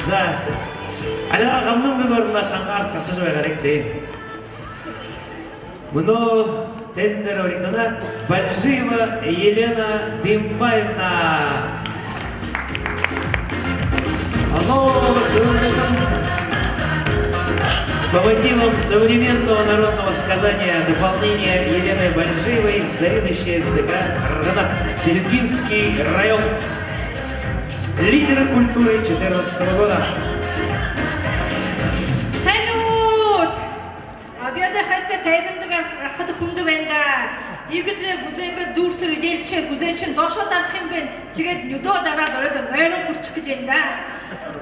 За, алига гамнын бөгөрүнда шаңгаар тасажбай керек. Муну тезиндер оригнана Бальжиева Елена Бимбаевна. Оно по мотивам современного народного сказания дополнение Елены Бальжиевой, заведующей СДК Рана, Селенгинский район. Лидеры культуры 2014 года. Салют! Обеда хатта тайзандага хады хунду бенда. Игэтре гузенга дурсыр делче гузенчин дошо дархим бен. Чигет нюдо дара дорада нойрон урчик женда.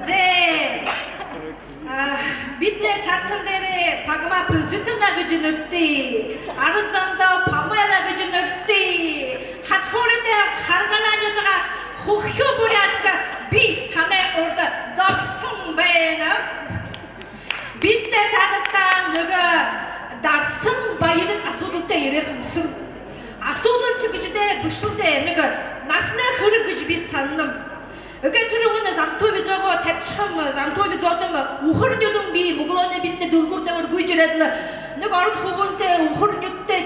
Зе Бидне чарчандere пагма пылжытына гыжы ныртты. Арын замда памайла гыжы ныртты. Хатхорите харгананютагас хухё бурятка би тане орда заксын бэна. Бидне тадыртан нögö дарсын байылык асудылта ерехымсын. Асудыл чыгыжыде бышылде нögö насына хыры гыжы би санным. Öge türüğüne zantovidrago tepçim zantovidrodum uhurnudum bi muglone bitte dulgurdamır gücüredli ne garut hubunte uhurnudte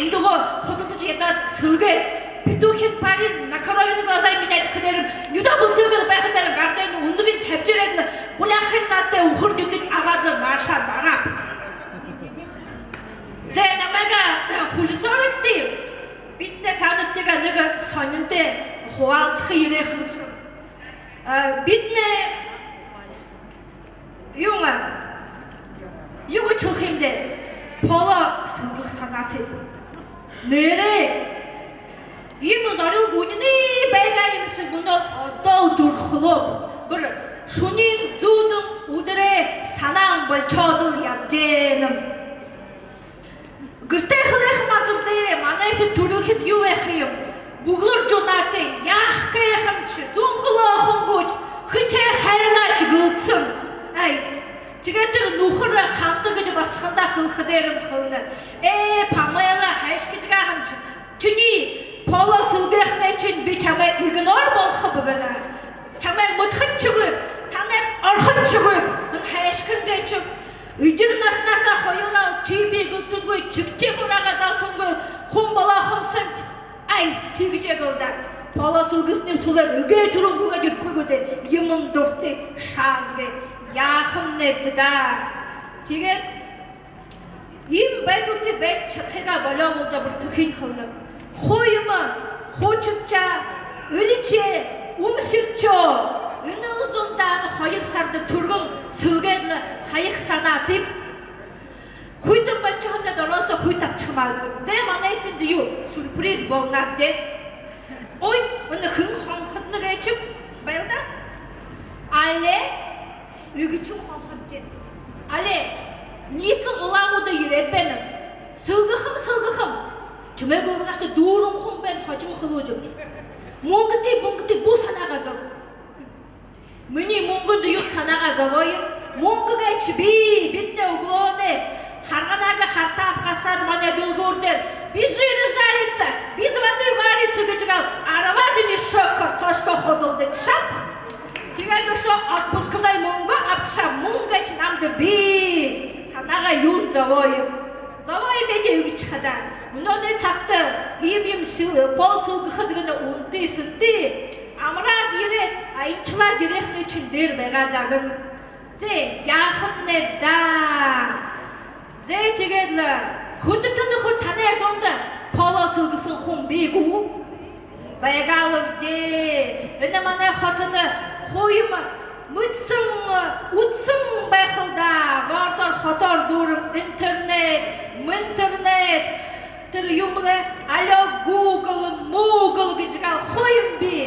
indigo hoduldu jeta sılge Petuhin parin nakarovini grazay minaj kederim yuda bultuğu bayxatarım gartayın undugin tepçeredli bulakhin natte uhurnudin agadlı naşa darap Zenamaga hulisorekti bitte tanıştıga nögö soninte хуалтхы ерехынсын. Бидне юңа югы чылхимде пола сынгық санаты. Нере? Имыз арыл гунини байгайымсы бұны адал дұрхылып. Бір шунин зудың удыре санаң бөлчадыл ябженім. Гүрте хылехым атымды манайсы түрілхет ювехиым. Буглар жонаты, яхка яхамчы, дунгла хунгуч, хыча хайрлач гылцын. Ай, жигетір нухыры хамды гыжы басқанда хылхыдерім хылны. Памайла хайшки жига хамчы. Чүни, пола сылдехне чүн би чамай игнор болхы бұгына. Чамай мұтхын чүгіп, танай архын чүгіп, ұн хайшкінде чүп. Үйдір наснаса хойылал, чүйбей гылцын гой, чүкче құраға залцын гой, хум бала хымсын. Ай, тигіже қылдан. Пала сылғысынем солар үге тұрын бұға жүркөгөде емін дұртты шазғы яқым нетті да. Теген, ем бәйділді бәйт чықыға бала болда бір түхін қылным. Хойымы, хочырча, өліче, умсырчо, үні ұзындан хайық сарды тұрғын сылғедлі хайық санатып. Хуйтым баччахында дороса хуйтап чымазым. Зе манайсынды ю сюрприз болнап де. Ой, мұны хын хонхытны geçip байылда. Але, үгічім хонхыт де. Але, несіл оламуды еретбенім. Сылғықым. Чымай көбінашты дұрым хун бен хачым қылужым. Мұңгыты бұл санаға зор. Мүні мұңгынды юқ санаға завойым. Мұңгыға чіби, бітне углоны. Харганага хартап касад мане долгордер. Бижиры жарится, без воды варится, гычгал. Аравады мешок картошка ходылдык шап. Тигайга шо отпускындай мунга апша мунга чинамды би. Санага юн завойым. Завойым эге үгі чықада. Мұнаны чақты им пол сылғықы дегенде унты сынты. Амра дирет, айынчыла дирехне үшін дер бәғадағын. Зе, яхым небда. Зе тегедлі, күнді түнді құр танай донды пола сылғысын құм бейгу. Байгалым де, үні мана қатыны қойымы, ұтсың байқылда, ғардар қатар дұрым интернет, тір юмлы, alo Google, Moogle гыжгал қойым бе.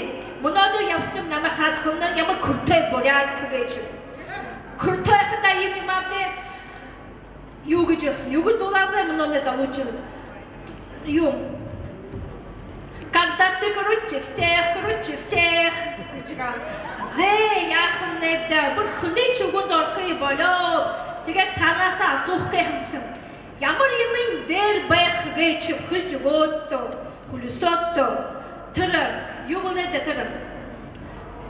Мұнадыр япсыным нәмі қатқылынан ямы күртай боряд кігечім. Күртай қыда емі мабде, Югыч долларный много залучил. Когда ты круче всех. Зе яхым небде, бір хүнде чугун дорхы болов. Теге тараса асуққа хымсын. Ямар емін дер байқыға чіп хыл жүготто, хүлісотто. Тірі, югуле детерим.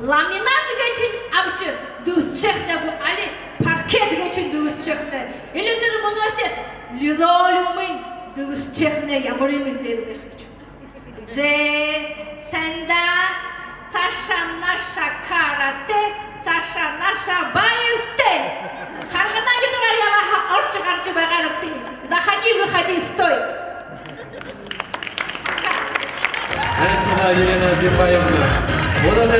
Ламинат geçin abçı düz çekne bu ali parket geçin düz çekne. Eledir bunu ise lidolumun düz çekne yamurimin derbe hiç. Ze senda taşa naşa karate taşa naşa bayırte. Hargana gidiyor ya ha orçu bagarıte. Zahaди выходи стой. Елена Бимбаевна, одан